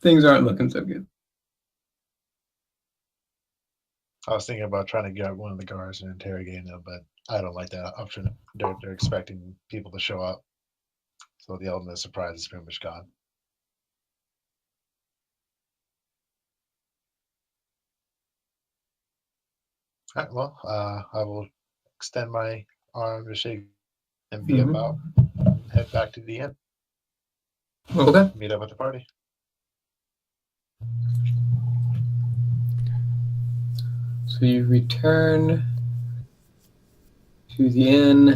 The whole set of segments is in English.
things aren't looking so good. I was thinking about trying to get one of the guards and interrogating them, but I don't like that option. They're expecting people to show up, so the element of surprise is pretty much gone. All right, well, I will extend my arm to shake and be about and head back to the inn. Okay. Meet up with the party. So you return to the inn.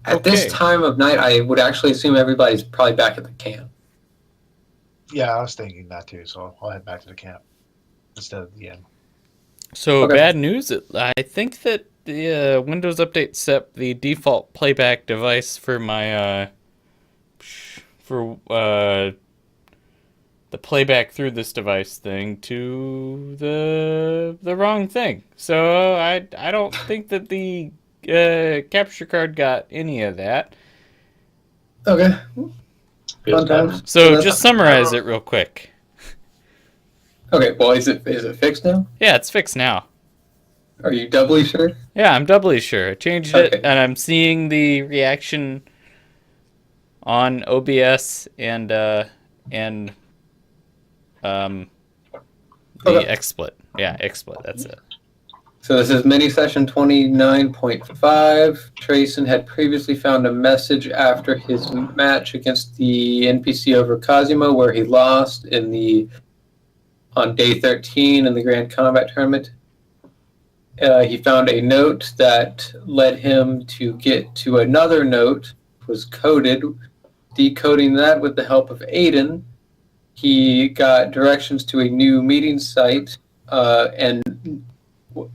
At this Okay. time of night, I would actually assume everybody's probably back at the camp. Yeah, I was thinking that too, so I'll head back to the camp instead of the inn. So Okay. bad news. I think that the Windows Update set the default playback device for my the playback through this device thing to the wrong thing. So I don't think that the capture card got any of that. Okay. Feels Fun bad. times. So that's just summarize it real quick. okay. Well, is it fixed now? Yeah, it's fixed now. Are you doubly sure? Yeah, I'm doubly sure. I changed it, Okay. and I'm seeing the reaction on OBS and the Okay. XSplit. Yeah, XSplit. That's it. So this is mini session 29.5. Trayson had previously found a message after his match against the NPC over Kazuma, where he lost on day 13 in the Grand Combat Tournament. He found a note that led him to get to another note, was coded. Decoding that with the help of Aiden, he got directions to a new meeting site, and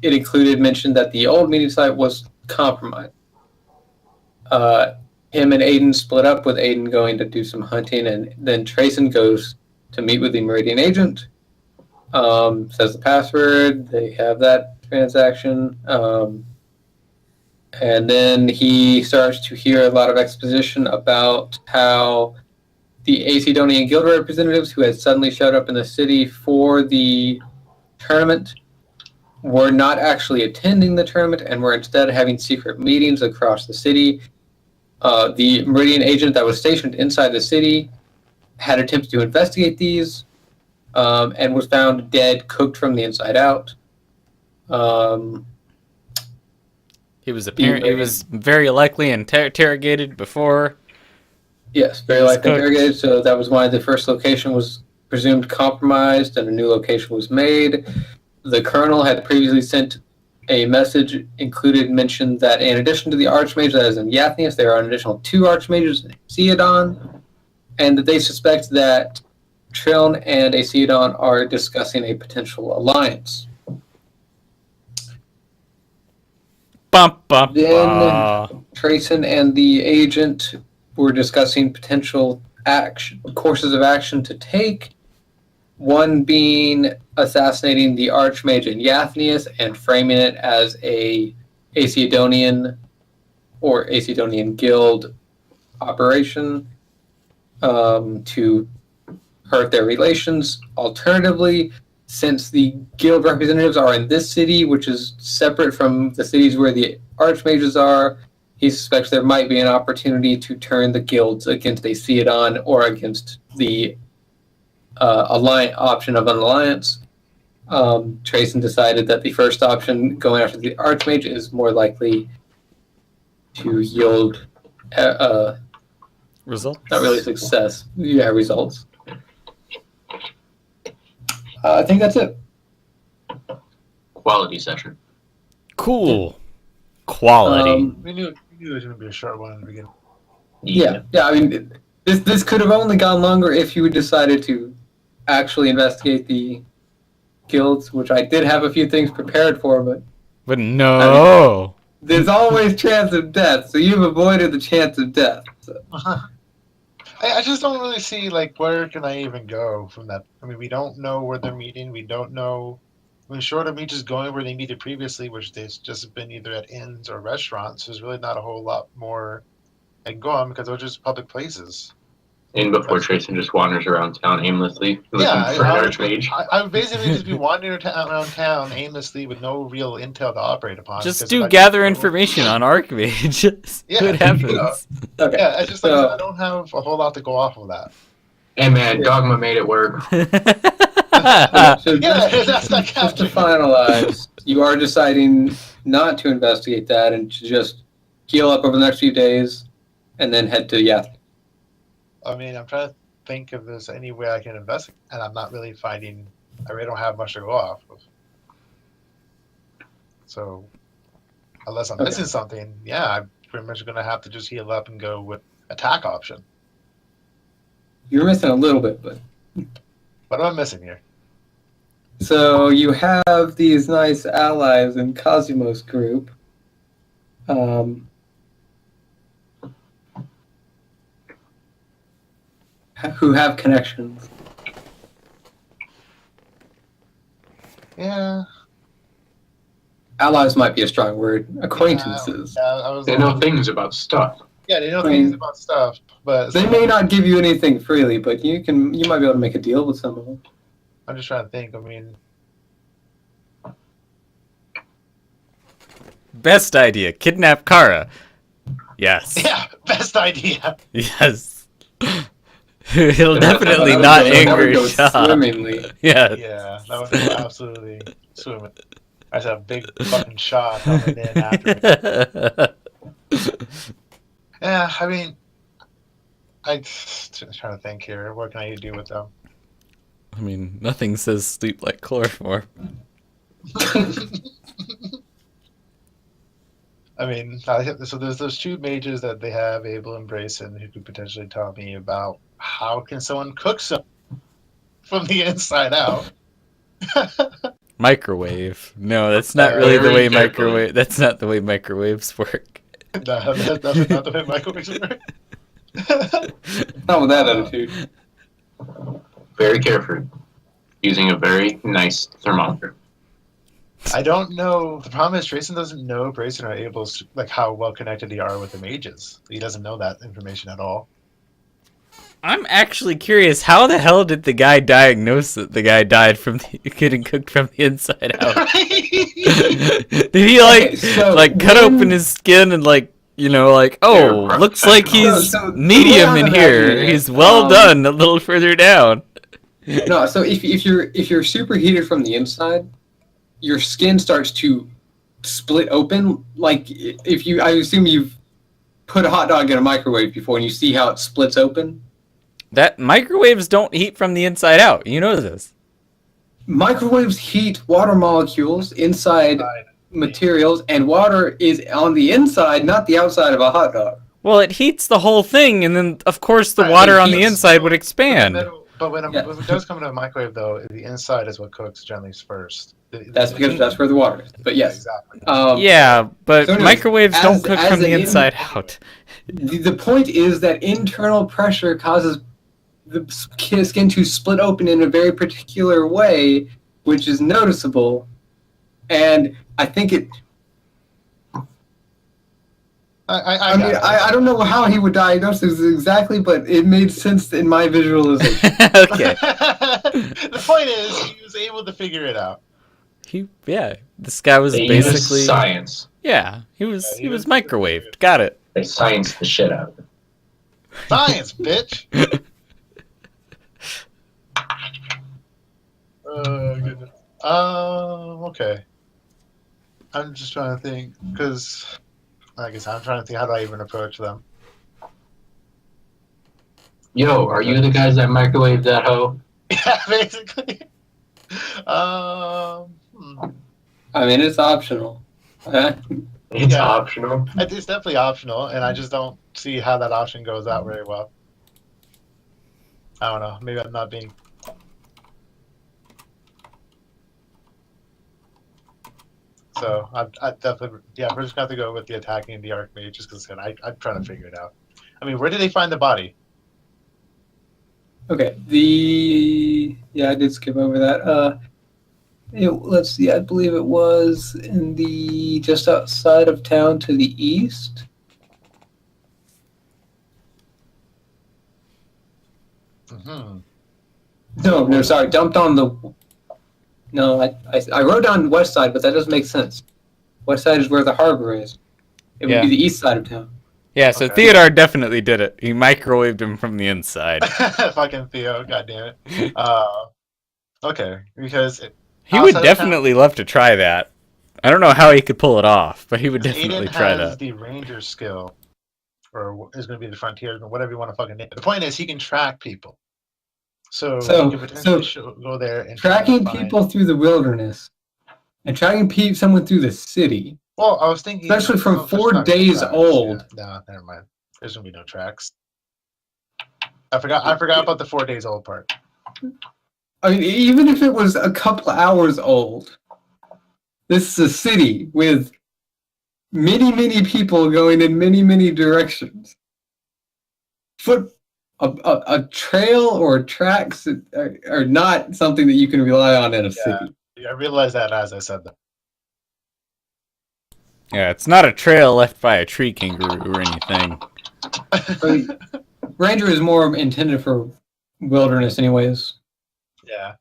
it included mention that the old meeting site was compromised. Him and Aiden split up, with Aiden going to do some hunting, and then Trayson goes to meet with the Meridian agent. Says the password. They have that transaction. And then he starts to hear a lot of exposition about how the Acedonian Guild representatives who had suddenly showed up in the city for the tournament were not actually attending the tournament and were instead having secret meetings across the city. The Meridian agent that was stationed inside the city had attempted to investigate these, and was found dead, cooked from the inside out. He was very likely interrogated before. Yes, very likely interrogated. So that was why the first location was presumed compromised, and a new location was made. The colonel had previously sent a message mentioned that in addition to the archmage that is in Yathnius, there are an additional 2 archmages in Ceodon, and that they suspect that Triln and Ceodon are discussing a potential alliance. Then Trayson and the agent were discussing potential courses of action to take. One being assassinating the Archmage in Yathnius and framing it as a Acedonian or Acedonian Guild operation to hurt their relations. Alternatively, since the guild representatives are in this city, which is separate from the cities where the archmages are, he suspects there might be an opportunity to turn the guilds against a Ceodon or against the option of an alliance. Trayson decided that the first option, going after the archmage, is more likely to yield results. Not really success. Yeah, results. I think that's it. Quality session. Cool. Quality. We knew it was going to be a short one in the beginning. Yeah. I mean, this could have only gone longer if you had decided to actually investigate the guilds, which I did have a few things prepared for, but no. I mean, there's always chance of death, so you've avoided the chance of death. So. I just don't really see, like, where can I even go from that? I mean, we don't know where they're meeting. We don't know. I mean, short of me just going where they meted previously, which they've just been either at inns or restaurants, there's really not a whole lot more I can go on because those are just public places. And before Trayson just wanders around town aimlessly looking Yeah, for an archmage. I would basically just be wandering around town aimlessly with no real intel to operate upon. Just do gather information on Archmage. Yeah, What happens? Okay. Yeah, it's just like I don't have a whole lot to go off of that. Hey man, Dogma made it work. So Yeah, that's not just to capturing. finalize, you are deciding not to investigate that and to just heal up over the next few days and then head to Yath. I mean, I'm trying to think if there's any way I can investigate, and I'm not really finding. I really don't have much to go off of. So, unless I'm missing something, yeah, I'm pretty much going to have to just heal up and go with attack option. You're missing a little bit, but What am I missing here? so you have these nice allies in Cosimo's group. Who have connections. Yeah. Allies might be a strong word. Acquaintances. I was. They know things about stuff. Yeah, they know I mean, things about stuff, but They may not give you anything freely, but you might be able to make a deal with some of them. I'm just trying to think. I mean, Best idea: kidnap Kara. Yes. yeah, best idea. Yes. He'll definitely That would not go- that would anger go Shaw. swimmingly. Yes. Yeah, that was absolutely swimming. I just have a big fucking shot coming in after me. Yeah, I mean, I'm trying to think here. What can I do with them? I mean, nothing says sleep like chloroform. I mean, so there's those two mages that they have, Abel and Brayson, who could potentially tell me about how can someone cook something from the inside out. Microwave. No, that's not really the Very way carefully. microwave. That's not the way microwaves work. That's not the way microwaves work. Not with that attitude. Very carefully. Using a very nice thermometer. I don't know. The problem is Trayson doesn't know Brayson or Abel's like how well connected they are with the mages. He doesn't know that information at all. I'm actually curious. How the hell did the guy diagnose that the guy died from getting cooked from the inside out? Did he Okay, so cut when- open his skin and oh, They're looks like he's So the medium way in I'm here. imagining it, He's well done a little further down. No, so if you're superheated from the inside, your skin starts to split open. Like I assume you've put a hot dog in a microwave before and you see how it splits open. That microwaves don't heat from the inside out. You know this. Microwaves heat water molecules inside materials, and water is on the inside, not the outside of a hot dog. Well, it heats the whole thing, and then of course the Right, water it on the heats- inside would expand. But when Yeah. it does come into a microwave, though, the inside is what cooks generally first. That's because that's where the water is. But yes, exactly. Yeah, but So anyways, microwaves don't cook as from the an inside out. the point is that internal pressure causes the skin to split open in a very particular way, which is noticeable. And I think it. I don't know how he would diagnose this exactly, but it made sense in my visualization. Okay. The point is, he was able to figure it out. This guy was They basically use science. he was microwaved. Got it. They science the shit out of it. Science, bitch. Goodness. Okay. I'm just trying to think, because I guess I'm trying to think how do I even approach them. Yo, are you the guys that microwave that hoe? Yeah, basically. I mean, it's optional. It's Yeah. optional. It's definitely optional, and I just don't see how that option goes out very well. I don't know. Maybe I'm not being. So I definitely, we're just gonna have to go with the attacking the Archmage just because I'm trying to figure it out. I mean, where did they find the body? Okay. I did skip over that. Let's see. I believe it was in just outside of town to the east. Mm-hmm. No, sorry, dumped on the. No, I wrote down west side, but that doesn't make sense. West side is where the harbor is. It would be Yeah. the east side of town. Yeah, so Okay. Theodore definitely did it. He microwaved him from the inside. Fucking Theo, goddamn it. Okay, because He would outside of definitely love to try that. I don't know how he could pull it off, but he would definitely Aiden try has that. the ranger skill, or is going to be the frontiersman, whatever you want to fucking name it. The point is, he can track people, so he could potentially go there and try to Tracking find... people through the wilderness and tracking someone through the city, Well, I was thinking, especially from there's 4 not gonna be days tracks. old. Yeah. No, never mind. There's gonna be no tracks. I forgot about the 4 days old part. I mean, even if it was a couple hours old, this is a city with many people going in many directions. A trail or tracks are not something that you can rely on in a city. I realized that as I said that. Yeah, it's not a trail left by a tree kangaroo or anything. Ranger is more intended for wilderness, anyways. Yeah.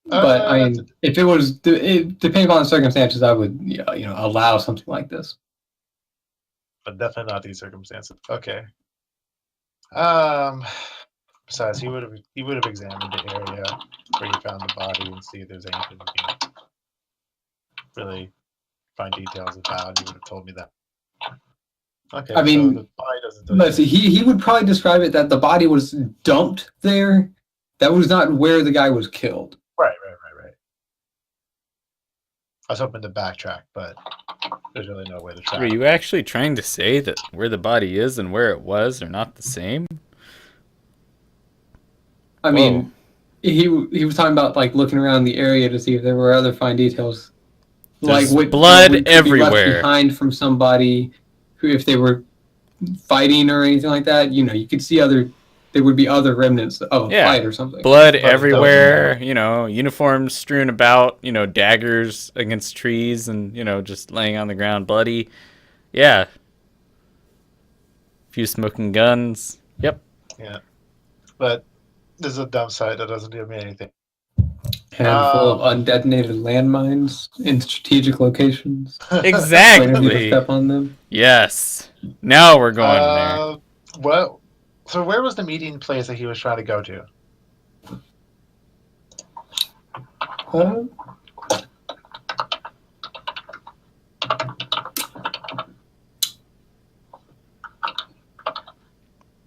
But I mean, if it was, depending on the circumstances, I would, allow something like this. But definitely not these circumstances. Okay. Besides, he would have examined the area where you found the body and see if there's anything you can really find details about. He would have told me that. Okay. I mean, so the body doesn't. Let's see, he would probably describe it that the body was dumped there. That was not where the guy was killed. Right. I was hoping to backtrack, but there's really no way to track. Were you actually trying to say that where the body is and where it was are not the same? I mean, he was talking about like looking around the area to see if there were other fine details, There's like blood could be everywhere. left behind from somebody who, if they were fighting or anything like that, you could see there would be other remnants of a fight or something. Blood everywhere, uniforms strewn about, daggers against trees and, just laying on the ground bloody. Yeah. A few smoking guns. Yep. Yeah. But this is a dump site that doesn't give me anything. Handful of undetonated landmines in strategic locations. Exactly. Waiting to step on them. Yes. Now we're going there. Well, so where was the meeting place that he was trying to go to?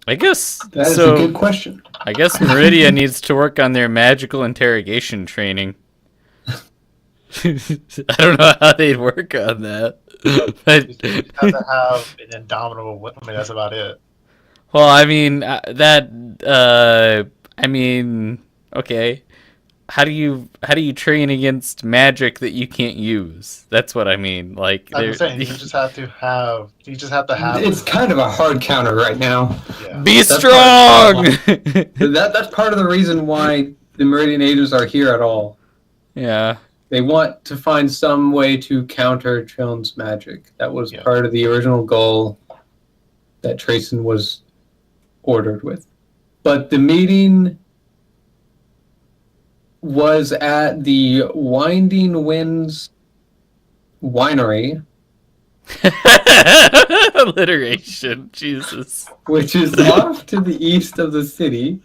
I guess that is a good question. I guess Meridia needs to work on their magical interrogation training. I don't know how they'd work on that. But You have to have an indomitable will. I mean, that's about it. Well, I mean okay. How do you train against magic that you can't use? That's what I mean. Like I'm saying you just have to have. It's kind of a hard counter right now. Yeah. Be strong. That's part of the reason why the Meridian Agents are here at all. Yeah. They want to find some way to counter Trillen's magic. That was part of the original goal that Trayson was ordered with. But the meeting was at the Winding Winds Winery. Alliteration, Jesus. Which is off to the east of the city.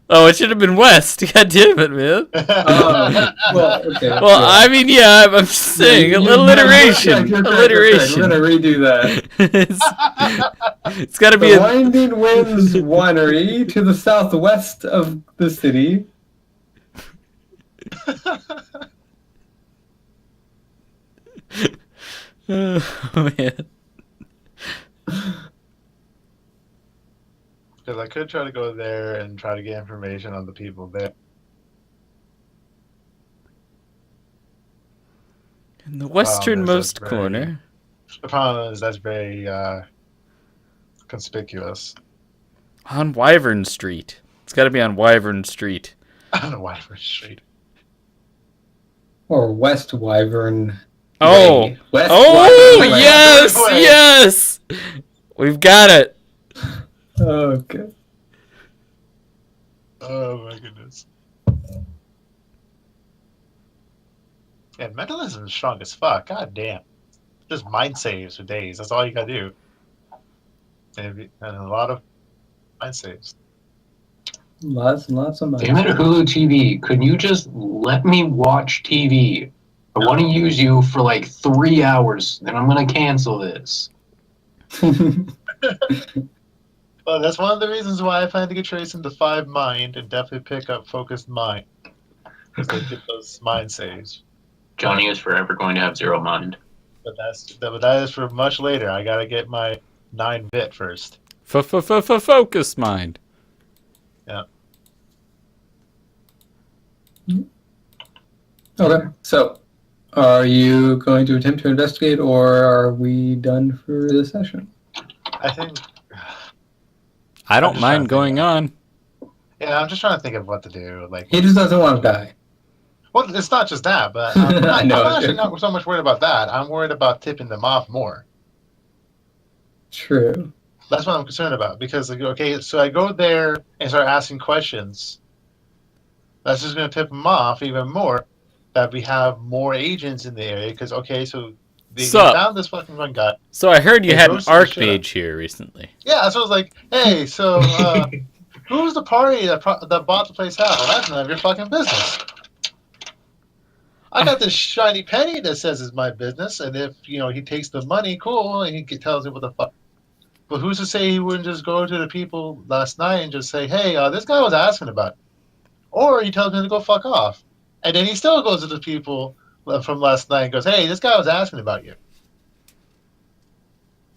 Oh, it should have been west. God damn it, man. Well, okay. Well, yeah. I mean, yeah, I'm just saying. Alliteration. Alliteration. We're going to redo that. It's got to be the Winding Winds Winery to the southwest of the city. Oh, man. Because I could try to go there and try to get information on the people there. In the westernmost corner. The problem is that's very conspicuous. On Wyvern Street. It's got to be on Wyvern Street. On Wyvern Street. Or West Wyvern. Oh. West oh, Wyvern yes, yes. We've got it. Okay. Oh my goodness. Yeah, mentalism is strong as fuck. God damn. Just mind saves for days. That's all you gotta do. And a lot of mind saves. Lots and lots of money. Damn it, Hulu TV. Could you just let me watch TV? I want to use you for like 3 hours, then I'm going to cancel this. Well, that's one of the reasons why I plan to get Trace into 5 mind and definitely pick up focused mind. Because they get those mind saves. Johnny is forever going to have 0 mind. But that is for much later. I gotta get my 9-bit first. Focus mind. Yeah. Okay, so are you going to attempt to investigate, or are we done for the session? I think. I I'm don't just trying mind to think going on. Yeah, I'm just trying to think of what to do. Like, He just doesn't want to die. well, it's not just that, but I know, I'm actually okay. not so much worried about that. I'm worried about tipping them off more. True. That's what I'm concerned about. Because, like, okay, so I go there and start asking questions. That's just going to tip them off even more. That we have more agents in the area. Because, okay, so they Sup? found this fucking one guy. So I heard you It had an roasted the shit archmage here recently. Yeah, so I was like, hey, so who's the party that bought the place out? Well, that's none of your fucking business. I got this shiny penny that says it's my business, and if he takes the money, cool, and he tells me what the fuck. But who's to say he wouldn't just go to the people last night and just say, hey, this guy was asking about it. Or he tells me to go fuck off. And then he still goes to the people from last night and goes, hey, this guy was asking about you.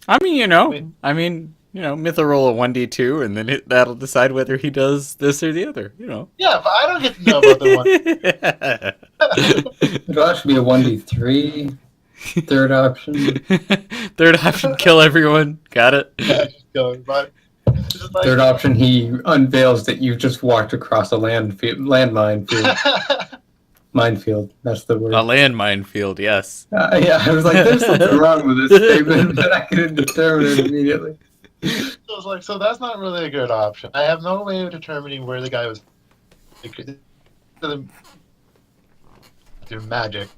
I mean, myth a roll a 1d2, and then that'll decide whether he does this or the other, Yeah, but I don't get to know about the one. It'll actually be a 1d3. Third option. Third option, kill everyone. Got it. Yeah, just go, but just like, Third option, he unveils that you just walked across a landmine field. Minefield, that's the word. A landmine field, yes. Yeah, I was like, there's something wrong with this statement, but I couldn't determine it immediately. So it's like, so that's not really a good option. I have no way of determining where the guy was. Through magic.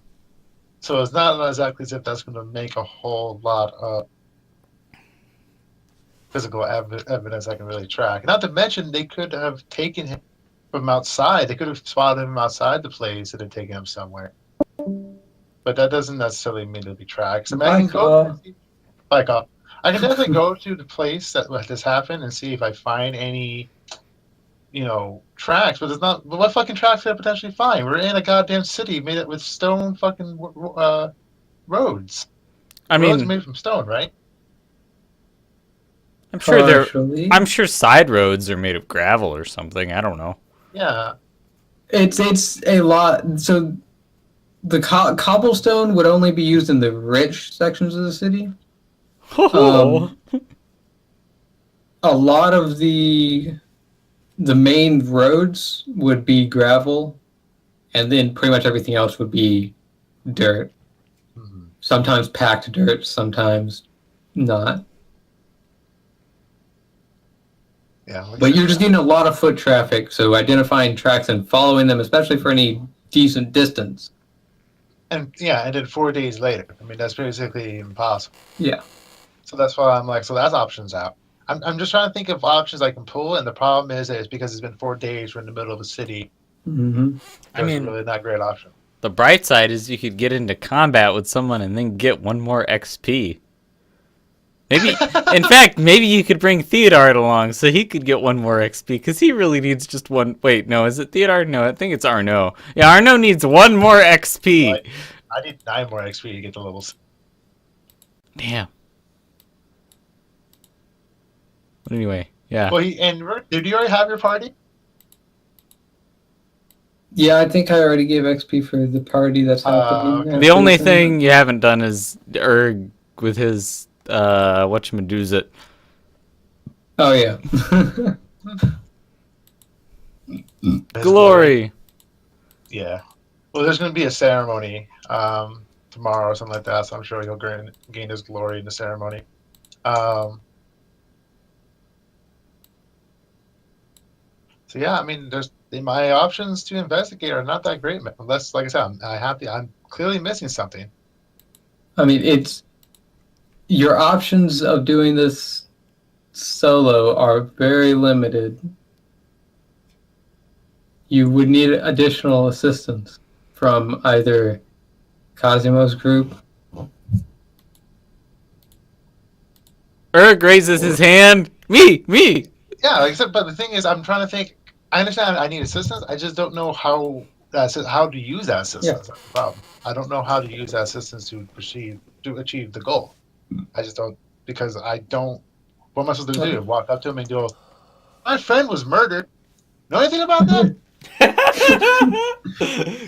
So it's not exactly as if that's going to make a whole lot of physical evidence I can really track. Not to mention, they could have taken him from outside. They could have spotted him outside the place and then taken him somewhere. But that doesn't necessarily mean to be tracked. So I can definitely go to the place that this happened and see if I find any, tracks. But it's not. What fucking tracks could I potentially find? We're in a goddamn city made it with stone fucking roads. I Roads mean, made from stone, right? I'm sure Partially. I'm sure side roads are made of gravel or something. I don't know. Yeah. It's a lot. So the cobblestone would only be used in the rich sections of the city. A lot of the main roads would be gravel, and then pretty much everything else would be dirt. Mm-hmm. Sometimes packed dirt, sometimes not. Yeah. But you're just getting a lot of foot traffic, so identifying tracks and following them, especially for any decent distance. And then 4 days later. I mean, that's basically impossible. Yeah. So that's why I'm like, so that's options out. I'm just trying to think of options I can pull, and the problem is that it's because it's been 4 days. We're in the middle of a city. Mm-hmm. I mean, really not a great option. The bright side is you could get into combat with someone and then get 1 more XP. In fact, maybe you could bring Theodard along so he could get 1 more XP, because he really needs just 1. Wait, no, is it Theodard? No, I think it's Arno. Yeah, Arno needs 1 more XP. I need 9 more XP to get to levels. Damn. But anyway, yeah. Well, did you already have your party? Yeah, I think I already gave XP for the party that's happening. Okay. The only thing you haven't done is Erg with his whatchamadoozit. Oh yeah. Glory. Yeah. Well, there's going to be a ceremony tomorrow or something like that, so I'm sure he'll gain his glory in the ceremony. So yeah, I mean, my options to investigate are not that great, man. Unless, like I said, I'm clearly missing something. I mean, it's your options of doing this solo are very limited. You would need additional assistance from either Cosimo's group. Erg raises his hand. Me. Yeah, like I said, but the thing is, I'm trying to think. I understand I need assistance. I just don't know how to use that assistance. That's the problem. I don't know how to use that assistance to achieve the goal. I just don't, because I don't. What am I supposed to do? Walk up to him and go, "My friend was murdered. Know anything about that?"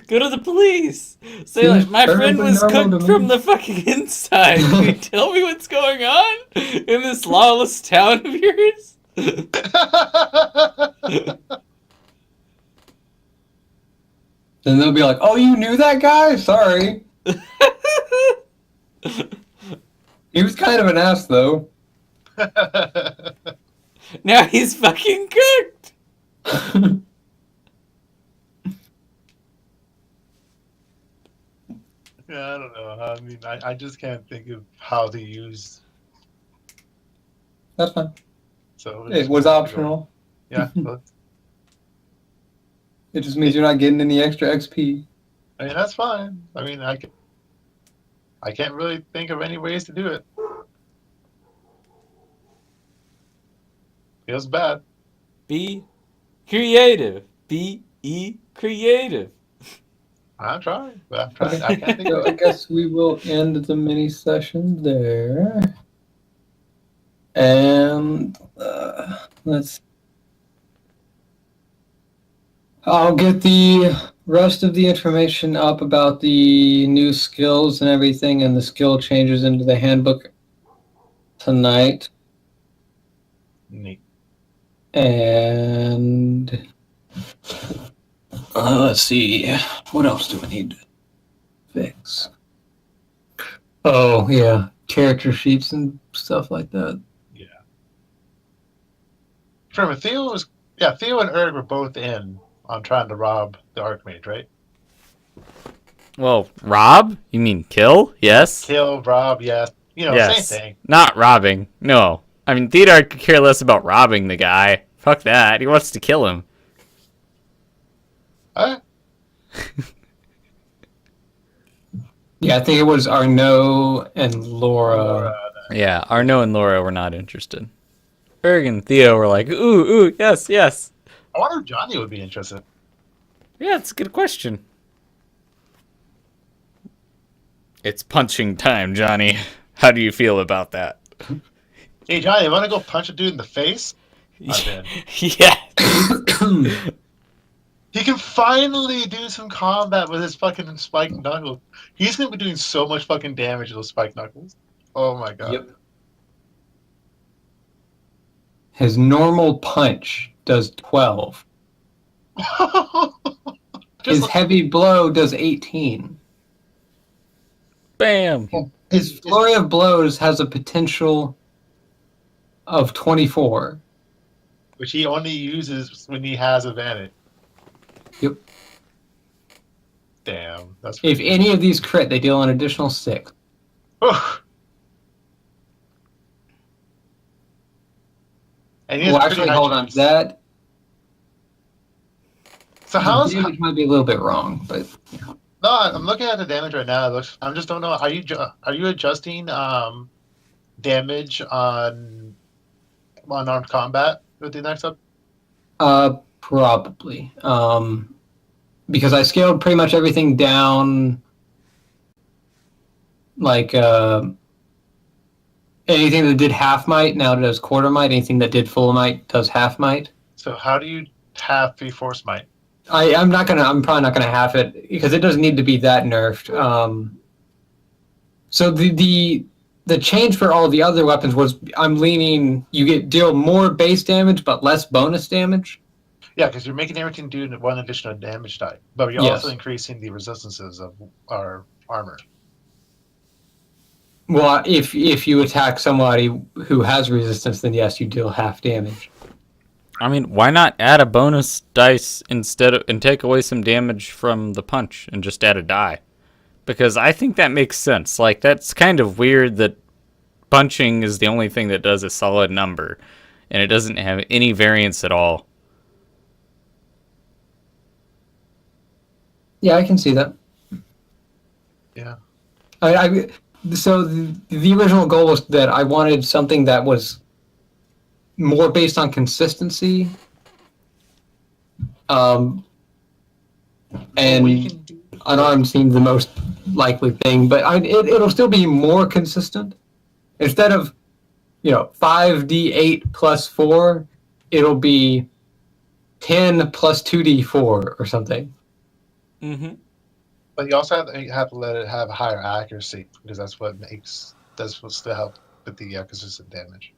Go to the police. Say like, my friend was cooked from the fucking inside. Can you tell me what's going on in this lawless town of yours? Then they'll be like, "Oh, you knew that guy? Sorry." He was kind of an ass, though. Now he's fucking cooked. Yeah, I don't know. I mean, I just can't think of how to use. That's fine. So It was optional. Yeah. It just means you're not getting any extra XP. I mean, that's fine. I mean, I can't really think of any ways to do it. Feels bad. Be creative. Be creative. I'm trying, but I'm trying. I can't think So of I it. guess we will end the mini session there. And I'll get the rest of the information up about the new skills and everything and the skill changes into the handbook tonight. Neat. And let's see, what else do I need to fix? Oh, yeah, character sheets and stuff like that. Yeah. Remember, Theo and Erg were both in on trying to rob the Archmage, right? Well, rob? You mean kill? Yes. Kill, rob, yes. Yes. Same thing. Not robbing. No. I mean, Theodore could care less about robbing the guy. Fuck that. He wants to kill him. Huh? Yeah, I think it was Arnaud and Laura. Yeah, Arnaud and Laura were not interested. Erg and Theo were like, ooh, yes. I wonder if Johnny would be interested. Yeah, it's a good question. It's punching time, Johnny. How do you feel about that? Hey, Johnny, you want to go punch a dude in the face? I'm in. Yeah. He can finally do some combat with his fucking spiked knuckles. He's going to be doing so much fucking damage with those spiked knuckles. Oh my god. Yep. His normal punch does 12. His heavy blow does 18. Bam. His flurry of blows has a potential of 24. Which he only uses when he has advantage. Yep. Damn. That's If any of these crit, they deal an additional 6. And he has Well, pretty actually, high hold on. chance. That So how's damage might be a little bit wrong, but no? I'm looking at the damage right now. It looks. I just don't know. Are you adjusting damage on unarmed combat with the next up? probably. Because I scaled pretty much everything down, like anything that did half might now does quarter might. Anything that did full might does half might. So how do you have 3/4 might? I'm probably not gonna half it because it doesn't need to be that nerfed. So the change for all the other weapons was I'm leaning. You deal more base damage but less bonus damage. Yeah, because you're making everything do one additional damage die, but you're also increasing the resistances of our armor. Well, if you attack somebody who has resistance, then yes, you deal half damage. I mean, why not add a bonus dice and take away some damage from the punch and just add a die? Because I think that makes sense. Like, that's kind of weird that punching is the only thing that does a solid number, and it doesn't have any variance at all. Yeah, I can see that. Yeah. So the original goal was that I wanted something that was more based on consistency. And unarmed seemed the most likely thing, but it'll still be more consistent. Instead of 5d8 plus 4, it'll be 10 plus 2d4 or something. Mm-hmm. But you also have to let it have higher accuracy because that's what's to help with the consistent damage.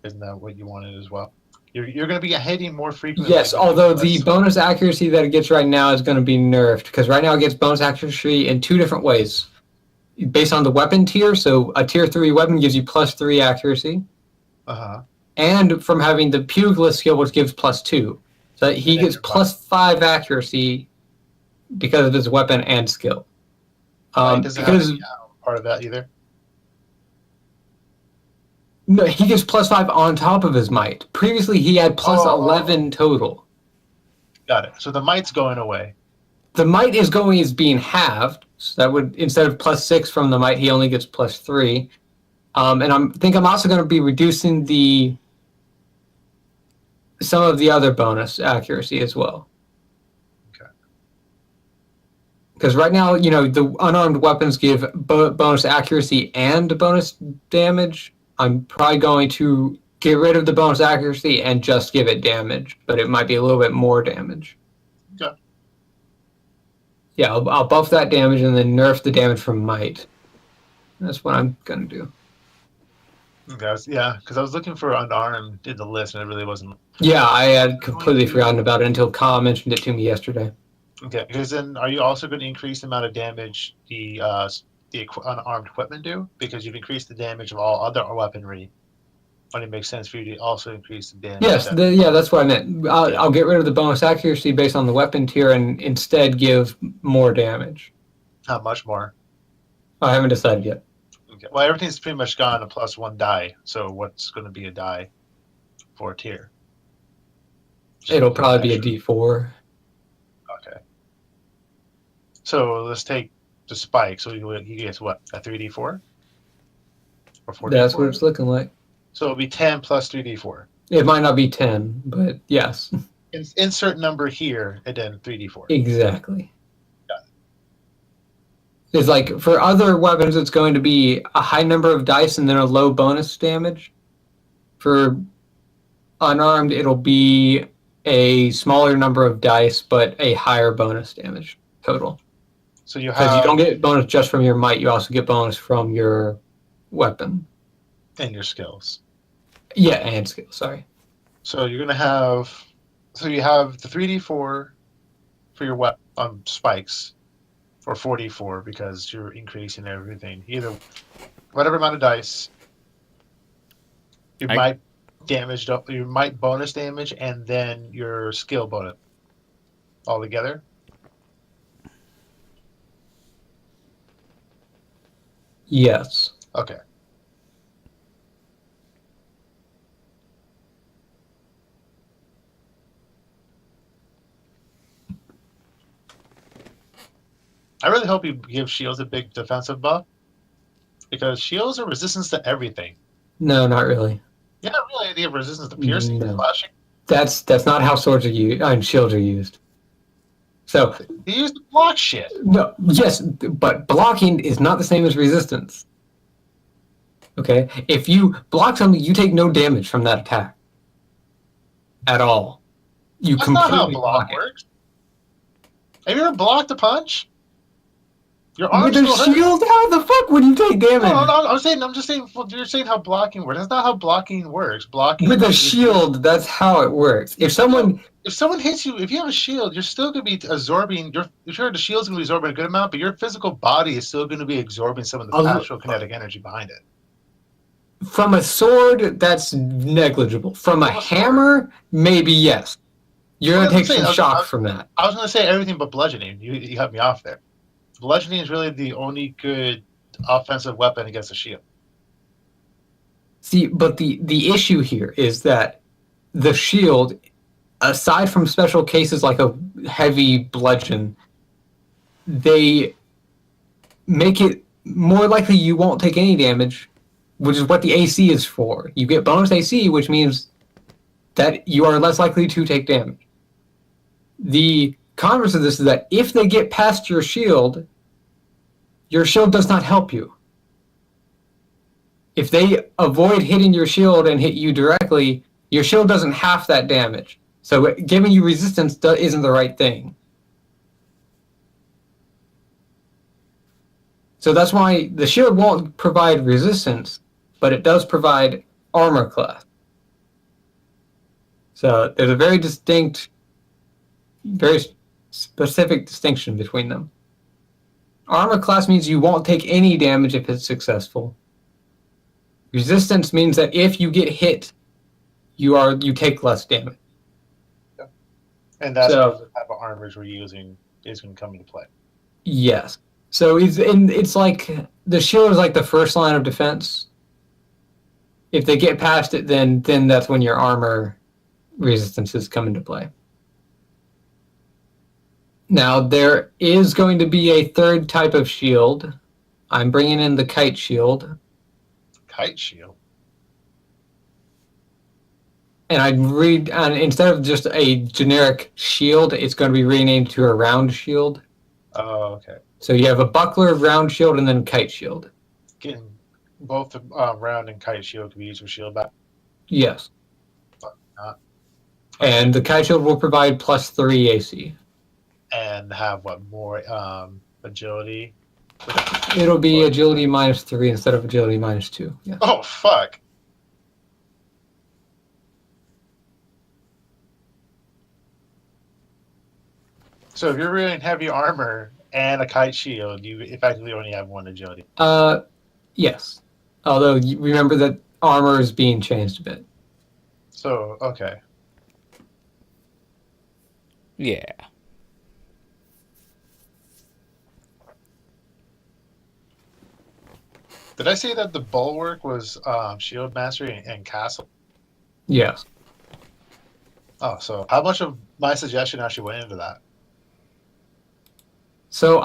Isn't that what you wanted as well? You're going to be hitting more frequently. Yes, although the bonus accuracy that it gets right now is going to be nerfed because right now it gets bonus accuracy in 2 different ways. Based on the weapon tier, so a tier 3 weapon gives you +3 accuracy. Uh-huh. And from having the pugilist skill, which gives +2. So he gets +5 accuracy because of his weapon and skill. Doesn't have any part of that either. No, he gets +5 on top of his might. Previously, he had +11 total. Got it. So the might's going away. The might is being halved. So that would, instead of +6 from the might, he only gets +3. And I'm also going to be reducing some of the other bonus accuracy as well. Okay. Because right now, the unarmed weapons give bonus accuracy and bonus damage. I'm probably going to get rid of the bonus accuracy and just give it damage, but it might be a little bit more damage. Okay. Yeah, I'll buff that damage and then nerf the damage from might. That's what I'm going to do. Okay, because I was looking for unarmed in the list and it really wasn't. Yeah, I had completely forgotten about it until Kyle mentioned it to me yesterday. Okay, because then are you also going to increase the amount of damage the unarmed equipment do? Because you've increased the damage of all other weaponry. Only makes sense for you to also increase the damage. Yes, that's what I meant. I'll get rid of the bonus accuracy based on the weapon tier and instead give more damage. How much more? I haven't decided yet. Okay. Well, everything's pretty much gone a +1 die. So what's going to be a die for a tier? It'll probably be a D4. Okay. So let's take the spike. So he gets what? A 3d4? Or 4d4? That's what it's looking like. So it'll be 10 plus 3d4. It might not be 10, but yes. Insert number here and then 3d4. Exactly. Got it. It's like for other weapons, it's going to be a high number of dice and then a low bonus damage. For unarmed, it'll be a smaller number of dice, but a higher bonus damage total. So you Because you don't get bonus just from your might, you also get bonus from your weapon. And your skills. Yeah, and skill, sorry. So you're going to have... So you have the 3d4 for your spikes, or 4d4 because you're increasing everything. Either whatever amount of dice, your might bonus damage, and then your skill bonus all together. Yes. Okay. I really hope you give shields a big defensive buff, because shields are resistance to everything. No, not really. Yeah, really, they have resistance to piercing, No. slashing. That's not how swords are used and shields are used. So They use the block shit. no, yes, but blocking is not the same as resistance. Okay, if you block something, you take no damage from that attack at all. You That's not how completely block block it. works. Have you ever blocked a punch? Your With arms a still hurt. shield, how the fuck would you take damage? No, I'm just saying. Well, you're saying how blocking works. That's not how blocking works. Blocking With a is- shield, that's how it works. If someone If someone hits you, if you have a shield, you're still going to be absorbing. Sure, the shield's going to be absorbing a good amount, but your physical body is still going to be absorbing some of the A li- actual kinetic energy behind it. From a sword, that's negligible. From a From a sword. hammer, maybe yes. You're Well, gonna take I was some gonna say, shock from that. I was going to say everything but bludgeoning. You cut me off there. Bludgeoning is really the only good offensive weapon against a shield. See, but the issue here is that the shield, aside from special cases like a heavy bludgeon, they make it more likely you won't take any damage, which is what the AC is for. You get bonus AC, which means that you are less likely to take damage. The converse of this is that if they get past your shield does not help you. If they avoid hitting your shield and hit you directly, your shield doesn't half that damage. So giving you resistance isn't the right thing. So that's why the shield won't provide resistance, but it does provide armor class. So there's a very distinct, very specific distinction between them. Armor class means you won't take any damage if it's successful. Resistance means that if you get hit, you take less damage. Yeah. And that's where the type of armors we're using is going to come into play. Yes. So it's like the shield is like the first line of defense. If they get past it, then that's when your armor resistances come into play. Now, there is going to be a third type of shield. I'm bringing in the kite shield. Kite shield? And instead of just a generic shield, it's going to be renamed to a round shield. Oh, okay. So you have a buckler, round shield, and then kite shield. Getting both the round and kite shield can be used for shield back. Yes. But not. And the kite shield will provide +3 AC. And have what, more agility? It'll be agility -3 instead of agility -2. Yeah. Oh, fuck. So if you're wearing heavy armor and a kite shield, you effectively only have 1 agility. Yes. Although remember that armor is being changed a bit. So, okay. Yeah. Did I say that the bulwark was shield mastery and castle? Yes. Oh, so how much of my suggestion actually went into that? So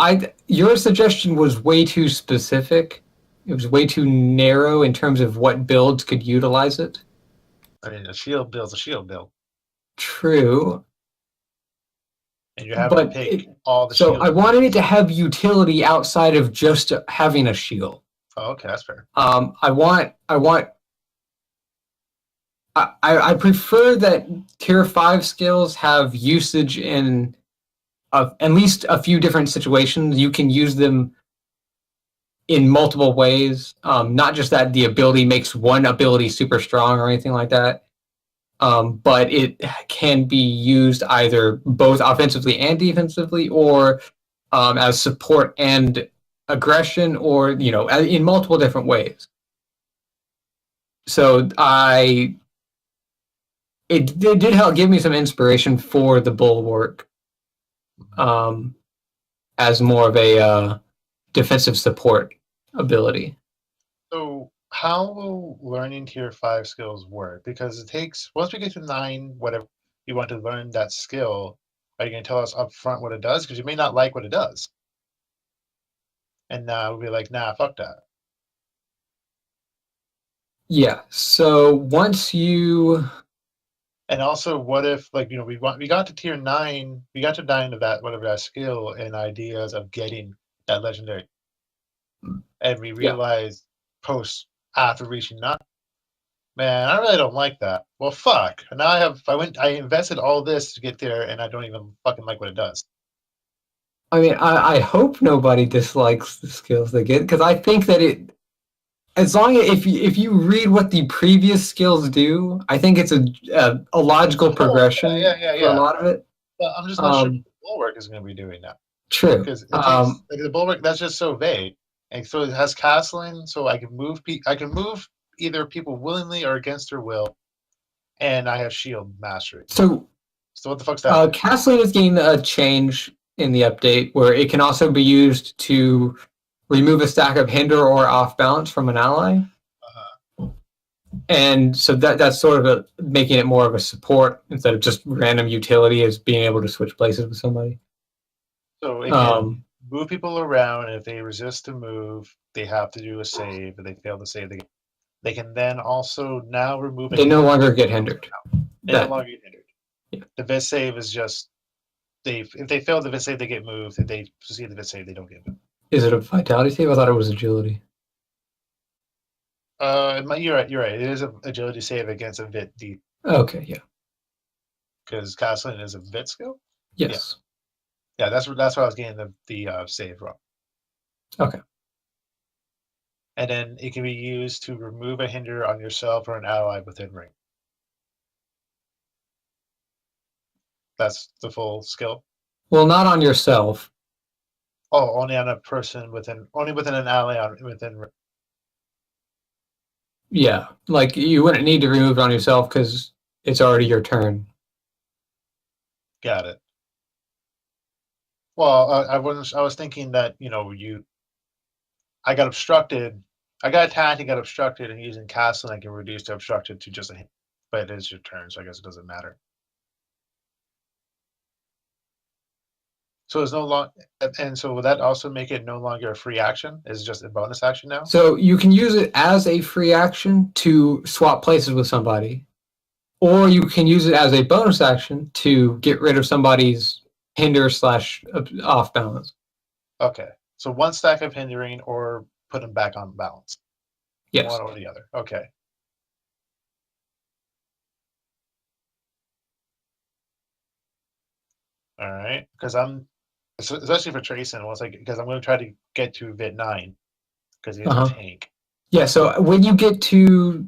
your suggestion was way too specific. It was way too narrow in terms of what builds could utilize it. I mean, a shield build's a shield build. True. And you have to pick all the So shield I wanted it to have utility outside of just having a shield. Oh, okay, that's fair. I prefer that tier 5 skills have usage in at least a few different situations. You can use them in multiple ways. Not just that the ability makes one ability super strong or anything like that. But it can be used either both offensively and defensively, or as support and aggression, or in multiple different ways. So it did help give me some inspiration for the bulwark, as more of a defensive support ability. So how will learning tier 5 skills work? Because it takes, once we get to 9, whatever you want to learn that skill, are you going to tell us up front what it does? Because you may not like what it does. And we'll be like, nah, fuck that. Yeah, so once you... And also, what if, like, we got to tier 9, we got to 9 of that, whatever that skill, and ideas of getting that legendary. And we realized after reaching 9, man, I really don't like that. Well, fuck. And now I invested all this to get there, and I don't even fucking like what it does. I mean, I hope nobody dislikes the skills they get, because I think that as long as if you read what the previous skills do, I think it's a logical progression for a lot of it. But I'm just not sure what the bulwark is going to be doing now. True. Because it takes, like, the bulwark, that's just so vague. And so it has castling, so I can move either people willingly or against their will, and I have shield mastery. So So what the fuck's that? Castling is getting a change in the update where it can also be used to remove a stack of hinder or off balance from an ally. And so that's sort of making it more of a support instead of just random utility as being able to switch places with somebody. So it can move people around, and if they resist to move, they have to do a save. If they fail to save, they can then also now remove. They no longer get hindered. They no longer get hindered. Yeah. The vis save is just if they fail the vis save, they get moved. If they succeed the vis save, they don't get moved. Is it a vitality save? I thought it was agility. You're right. You're right. It is an agility save against a vit D. Okay, yeah. Because Castling is a vit skill. Yes. Yeah, that's what I was getting the save from. Okay. And then it can be used to remove a hinder on yourself or an ally within ring. That's the full skill. Well, not on yourself. Oh, only on a person within an ally within ring. Yeah, like you wouldn't need to remove it on yourself because it's already your turn. Got it. Well, I was thinking that I got obstructed. I got attacked and got obstructed, and using Castling, I can reduce the obstructed to just a hit. But it is your turn, so I guess it doesn't matter. So it's no long, and so will that also make it no longer a free action? Is it just a bonus action now? So you can use it as a free action to swap places with somebody, or you can use it as a bonus action to get rid of somebody's hinder / off balance. Okay, so one stack of hindering or put them back on balance. Yes. One or the other. Okay. All right, because especially for Trayson, because I'm going to try to get to Vit 9 because he's a tank. Yeah, so when you get to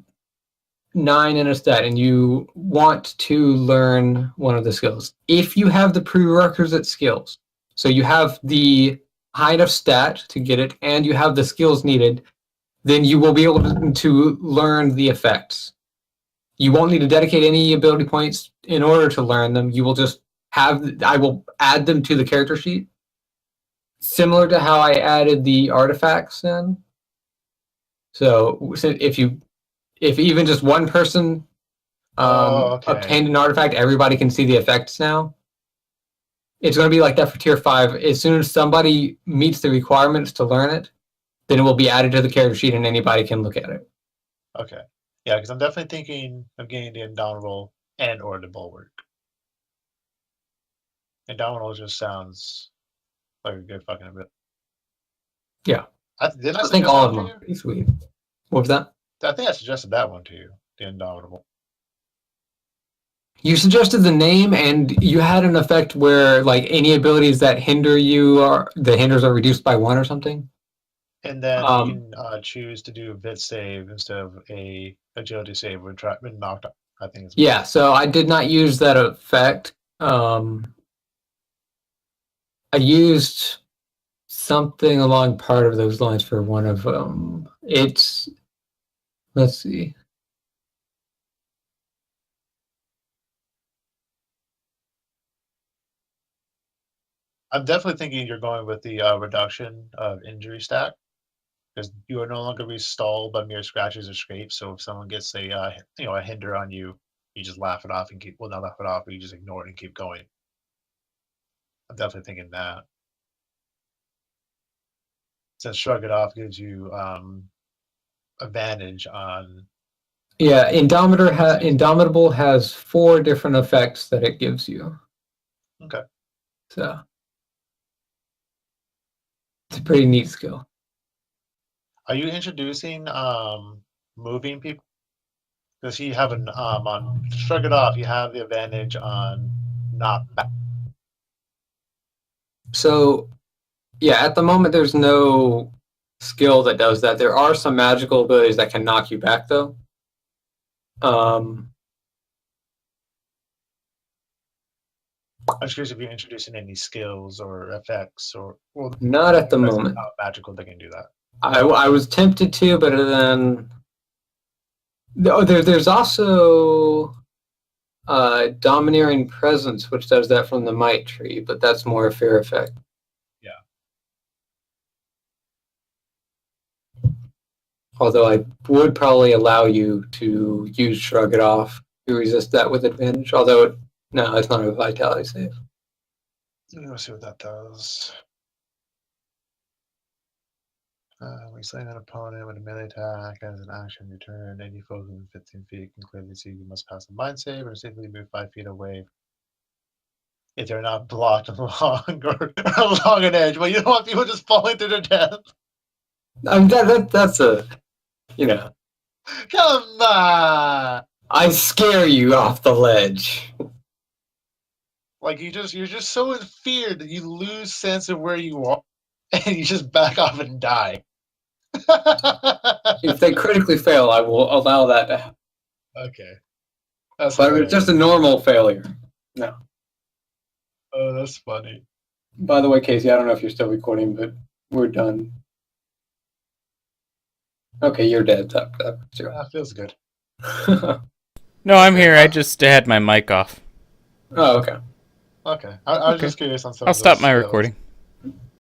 9 in a stat and you want to learn one of the skills, if you have the prerequisite skills, so you have the high enough stat to get it and you have the skills needed, then you will be able to learn the effects. You won't need to dedicate any ability points in order to learn them. You will just I will add them to the character sheet, similar to how I added the artifacts in. So if even just one person obtained an artifact, everybody can see the effects now. It's going to be like that for tier 5. As soon as somebody meets the requirements to learn it, then it will be added to the character sheet and anybody can look at it. Okay. Yeah, because I'm definitely thinking of getting the Indomitable and or the Bulwark. Indomitable just sounds like a good fucking bit. Yeah. I think all of them are pretty sweet. What was that? I think I suggested that one to you, the Indomitable. You suggested the name, and you had an effect where, like, any abilities that hinder you the hinders are reduced by 1 or something. And then you can choose to do a vit save instead of a agility save when knocked up. I think it's so I did not use that effect. I used something along part of those lines for one of them. Let's see. I'm definitely thinking you're going with the reduction of injury stack, because you are no longer be stalled by mere scratches or scrapes. So if someone gets a hinder on you, you just laugh it off and not laugh it off, but you just ignore it and keep going. I'm definitely thinking that. Since shrug it off gives you advantage on. Yeah, Indomitable has 4 different effects that it gives you. Okay. So it's a pretty neat skill. Are you introducing moving people? Does he have on shrug it off? You have the advantage on not back. So, yeah, at the moment there's no skill that does that. There are some magical abilities that can knock you back, though. I'm curious if you're introducing any skills or effects or not at the moment. Magical that can do that. I was tempted to, but then There's also Domineering Presence, which does that from the Might tree, but that's more a fear effect. Yeah. Although I would probably allow you to use Shrug It Off to resist that with advantage. Although, no, it's not a Vitality save. Let's see what that does. When slaying an opponent with a melee attack as an action, return any foes within 15 feet can clearly see you must pass a mind save or safely move 5 feet away if they're not blocked along or along an edge. Well, you don't want people just falling to their death. I mean, that's a, you know, Come on! I scare you off the ledge. Like you're just so in fear that you lose sense of where you are, and you just back off and die. If they critically fail, I will allow that to happen. Okay, that's But if it's just a normal failure, no. Oh, that's funny. By the way, Casey, I don't know if you're still recording, but we're done. Okay, you're dead. That feels good. No, I'm here. I just had my mic off. Oh, okay. Okay, I was Okay. just curious on some. I'll of stop those my skills. recording.